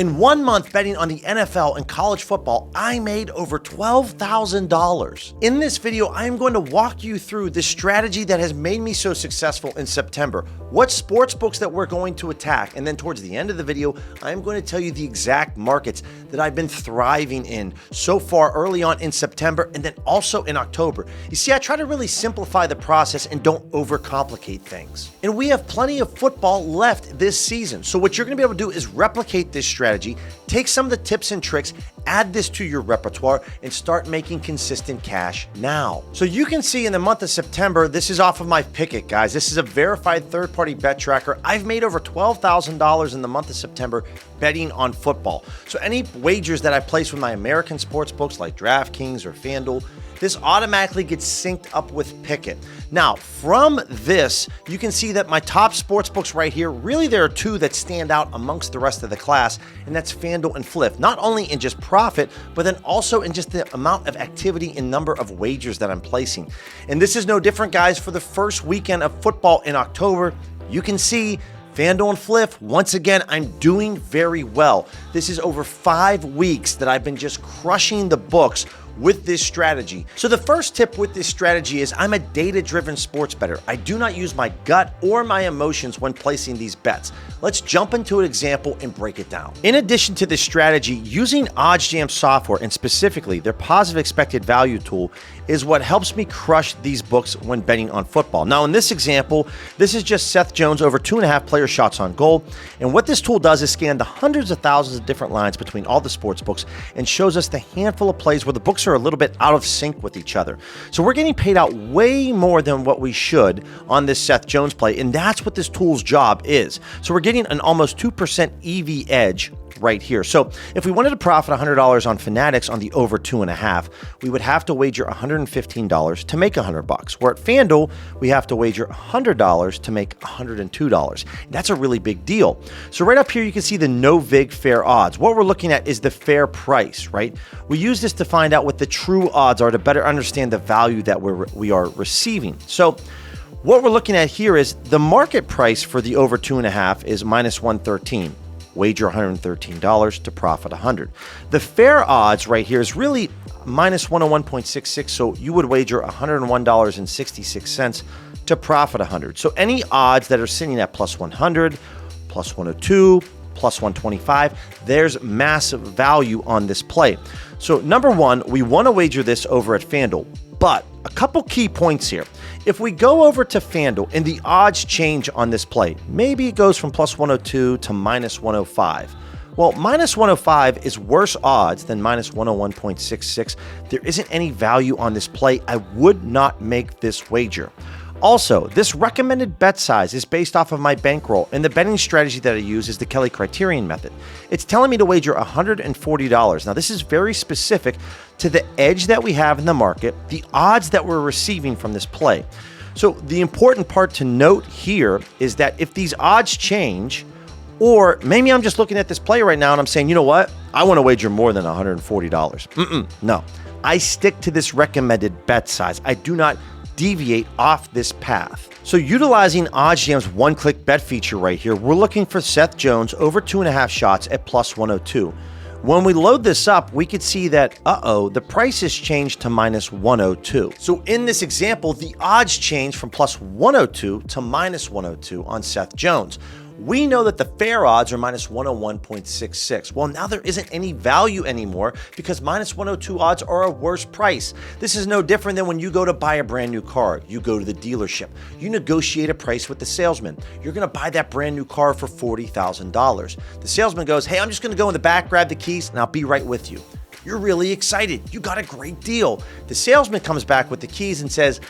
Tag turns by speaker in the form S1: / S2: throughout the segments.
S1: In 1 month betting on the NFL and college football, I made over $12,000. In this video, I am going to walk you through the strategy that has made me so successful in September, what sports books that we're going to attack, and then towards the end of the video, I'm going to tell you the exact markets that I've been thriving in so far early on in September and then also in October. You see, I try to really simplify the process and don't overcomplicate things. And we have plenty of football left this season. So what you're going to be able to do is replicate this strategy, take some of the tips and tricks, add this to your repertoire, and start making consistent cash now. So you can see in the month of September, this is off of my Pickit, guys. This is a verified third-party bet tracker. I've made over $12,000 in the month of September betting on football. So any wagers that I place with my American sports books like DraftKings or FanDuel, this automatically gets synced up with Pickit. Now, from this, you can see that my top sports books right here, really there are two that stand out amongst the rest of the class, and that's FanDuel and Fliff, not only in just profit, but then also in just the amount of activity and number of wagers that I'm placing. And this is no different, guys, for the first weekend of football in October. You can see FanDuel and Fliff, once again, I'm doing very well. This is over 5 weeks that I've been just crushing the books with this strategy. So the first tip with this strategy is I'm a data-driven sports bettor. I do not use my gut or my emotions when placing these bets. Let's jump into an example and break it down. In addition to this strategy, using OddsJam software and specifically their positive expected value tool is what helps me crush these books when betting on football. Now in this example, this is just Seth Jones over 2.5 player shots on goal. And what this tool does is scan the hundreds of thousands of different lines between all the sports books and shows us the handful of plays where the books are a little bit out of sync with each other. So we're getting paid out way more than what we should on this Seth Jones play, and that's what this tool's job is. So we're getting an almost 2% EV edge right here. So if we wanted to profit $100 on Fanatics on the over 2.5, we would have to wager $115 to make $100. Where at FanDuel, we have to wager $100 to make $102. That's a really big deal. So right up here, you can see the no vig fair odds. What we're looking at is the fair price, right? We use this to find out what the true odds are to better understand the value that we are receiving. So what we're looking at here is the market price for the over 2.5 is minus 113. Wager $113 to profit $100. The fair odds right here is really minus 101.66, so you would wager $101.66 to profit $100. So any odds that are sitting at plus 100, plus 102, plus 125, there's massive value on this play. So number one, we want to wager this over at FanDuel, but a couple key points here. If we go over to FanDuel and the odds change on this play, maybe it goes from plus 102 to minus 105. Well, minus 105 is worse odds than minus 101.66. There isn't any value on this play. I would not make this wager. Also, this recommended bet size is based off of my bankroll, and the betting strategy that I use is the Kelly criterion method. It's telling me to wager $140. Now, this is very specific to the edge that we have in the market, the odds that we're receiving from this play. So the important part to note here is that if these odds change, or maybe I'm just looking at this play right now and I'm saying, you know what? I want to wager more than $140. No, I stick to this recommended bet size. I do not deviate off this path. So utilizing OddsJam's one-click bet feature right here, we're looking for Seth Jones over 2.5 shots at plus 102. When we load this up, we could see that, the price has changed to minus 102. So in this example, the odds change from plus 102 to minus 102 on Seth Jones. We know that the fair odds are minus 101.66. Well, now there isn't any value anymore because minus 102 odds are a worse price. This is no different than when you go to buy a brand new car. You go to the dealership. You negotiate a price with the salesman. You're going to buy that brand new car for $40,000. The salesman goes, hey, I'm just going to go in the back, grab the keys, and I'll be right with you. You're really excited. You got a great deal. The salesman comes back with the keys and says,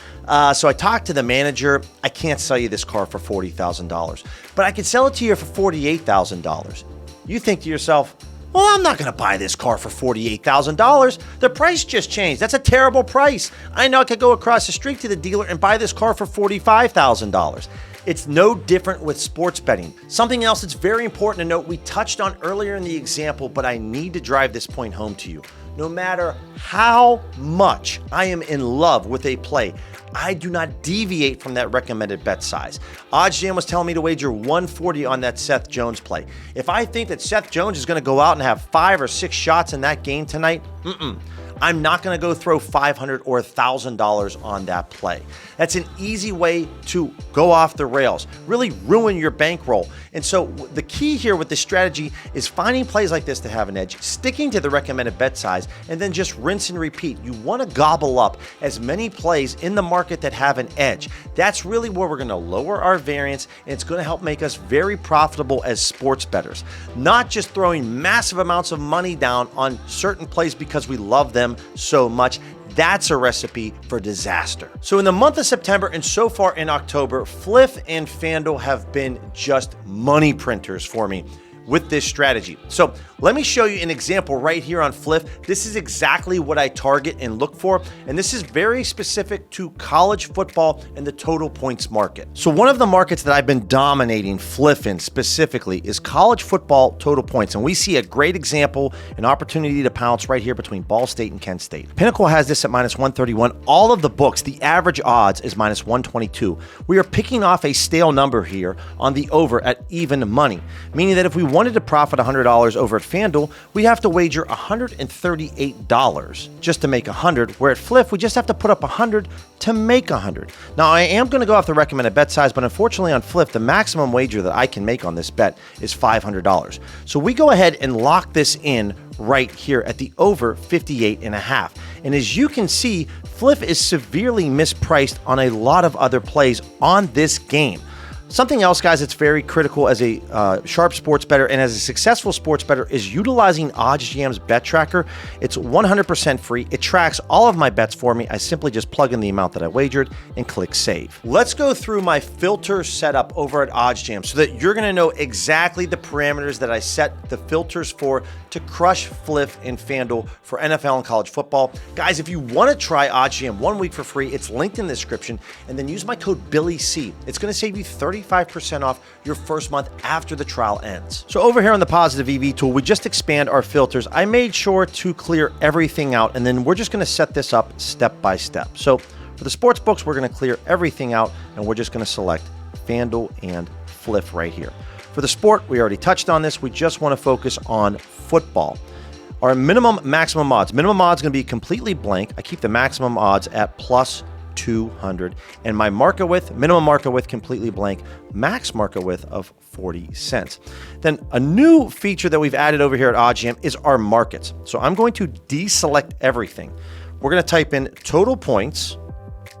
S1: so I talked to the manager. I can't sell you this car for $40,000, but I can sell it to you for $48,000. You think to yourself, well, I'm not going to buy this car for $48,000. The price just changed. That's a terrible price. I know I could go across the street to the dealer and buy this car for $45,000. It's no different with sports betting. Something else that's very important to note, we touched on earlier in the example, but I need to drive this point home to you. No matter how much I am in love with a play, I do not deviate from that recommended bet size. OddsJam was telling me to wager 140 on that Seth Jones play. If I think that Seth Jones is going to go out and have 5 or 6 shots in that game tonight, I'm not going to go throw $500 or $1,000 on that play. That's an easy way to go off the rails, really ruin your bankroll. And so the key here with this strategy is finding plays like this to have an edge, sticking to the recommended bet size, and then just rinse and repeat. You want to gobble up as many plays in the market that have an edge. That's really where we're going to lower our variance, and it's going to help make us very profitable as sports bettors. Not just throwing massive amounts of money down on certain plays because we love them so much. That's a recipe for disaster. So in the month of September and so far in October, Fliff and FanDuel have been just money printers for me with this strategy. So let me show you an example right here on Fliff. This is exactly what I target and look for, and this is very specific to college football and the total points market. So one of the markets that I've been dominating Fliff in specifically is college football total points, and we see a great example, an opportunity to pounce right here between Ball State and Kent State. Pinnacle has this at -131. All of the books, the average odds is -122. We are picking off a stale number here on the over at even money, meaning that if we wanted to profit $100 over at FanDuel, we have to wager $138 just to make 100, where at Fliff, we just have to put up 100 to make 100. Now, I am going to go off the recommended bet size, but unfortunately on Fliff, the maximum wager that I can make on this bet is $500. So we go ahead and lock this in right here at the over 58.5. And as you can see, Fliff is severely mispriced on a lot of other plays on this game. Something else, guys, that's very critical as a sharp sports bettor and as a successful sports bettor is utilizing OddsJam's bet tracker. It's 100% free. It tracks all of my bets for me. I simply just plug in the amount that I wagered and click save. Let's go through my filter setup over at OddsJam so that you're going to know exactly the parameters that I set the filters for to crush Fliff and FanDuel for NFL and college football. Guys, if you want to try OddsJam 1 week for free, it's linked in the description, and then use my code BILLYC. It's going to save you 35% off your first month after the trial ends. So over here on the Positive EV tool, we just expand our filters. I made sure to clear everything out, and then we're just going to set this up step by step. So for the sports books, we're going to clear everything out, and we're just going to select FanDuel and Fliff right here. For the sport, we already touched on this. We just want to focus on football. Our minimum maximum odds. Minimum odds is going to be completely blank. I keep the maximum odds at plus 200, and my market width, minimum market width, completely blank, max market width of 40 cents. Then a new feature that we've added over here at OddsJam is our markets. So I'm going to deselect everything. We're going to type in total points,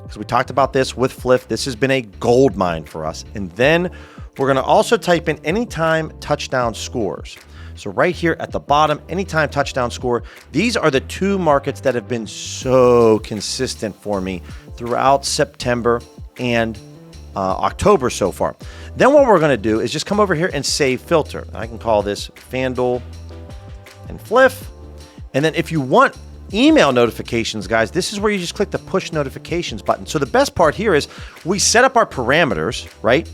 S1: because we talked about this with Fliff. This has been a gold mine for us. And then we're going to also type in anytime touchdown scores. So right here at the bottom, anytime touchdown score. These are the two markets that have been so consistent for me throughout September and October so far. Then what we're going to do is just come over here and save filter. I can call this FanDuel and Fliff. And then if you want email notifications, guys, this is where you just click the push notifications button. So the best part here is we set up our parameters, right?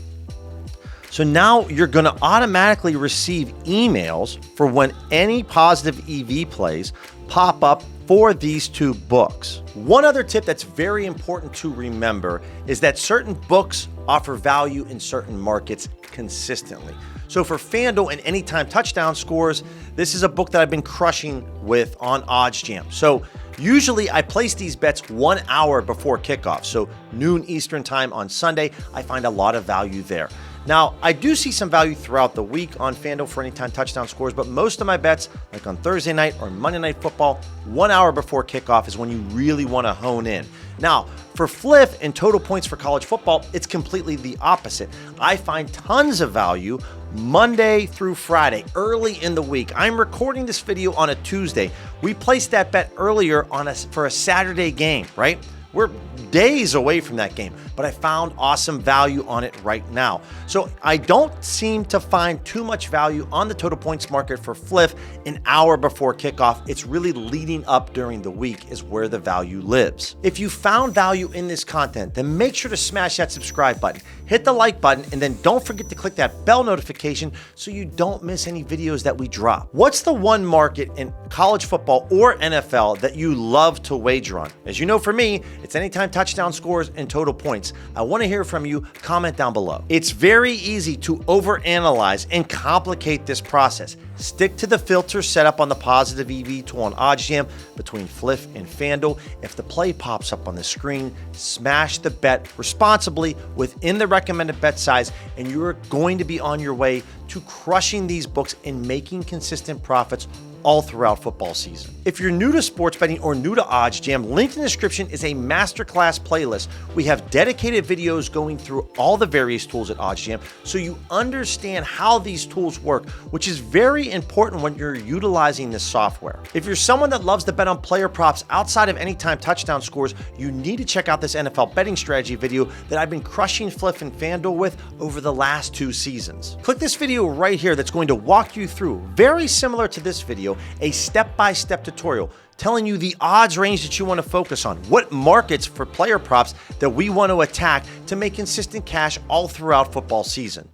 S1: So now you're going to automatically receive emails for when any positive EV plays pop up for these two books. One other tip that's very important to remember is that certain books offer value in certain markets consistently. So for FanDuel and anytime touchdown scores, this is a book that I've been crushing with on OddsJam. So usually I place these bets 1 hour before kickoff. So noon Eastern time on Sunday, I find a lot of value there. Now, I do see some value throughout the week on FanDuel for anytime touchdown scores, but most of my bets, like on Thursday night or Monday Night Football, 1 hour before kickoff is when you really want to hone in. Now, for Fliff and total points for college football, it's completely the opposite. I find tons of value Monday through Friday, early in the week. I'm recording this video on a Tuesday. We placed that bet earlier for a Saturday game, right? We're days away from that game, but I found awesome value on it right now. So I don't seem to find too much value on the total points market for Fliff an hour before kickoff. It's really leading up during the week is where the value lives. If you found value in this content, then make sure to smash that subscribe button, hit the like button, and then don't forget to click that bell notification so you don't miss any videos that we drop. What's the one market in college football, or NFL that you love to wager on. As you know, for me, it's anytime touchdown scores and total points. I want to hear from you. Comment down below. It's very easy to overanalyze and complicate this process. Stick to the filter set up on the positive EV tool on OddsJam between Fliff and FanDuel. If the play pops up on the screen, smash the bet responsibly within the recommended bet size, and you're going to be on your way to crushing these books and making consistent profits all throughout football season. If you're new to sports betting or new to OddsJam, linked in the description is a masterclass playlist. We have dedicated videos going through all the various tools at OddsJam so you understand how these tools work, which is very important when you're utilizing this software. If you're someone that loves to bet on player props outside of anytime touchdown scores, you need to check out this NFL betting strategy video that I've been crushing Fliff and FanDuel with over the last 2 seasons. Click this video right here that's going to walk you through, very similar to this video, a step-by-step tutorial telling you the odds range that you want to focus on, what markets for player props that we want to attack to make consistent cash all throughout football season.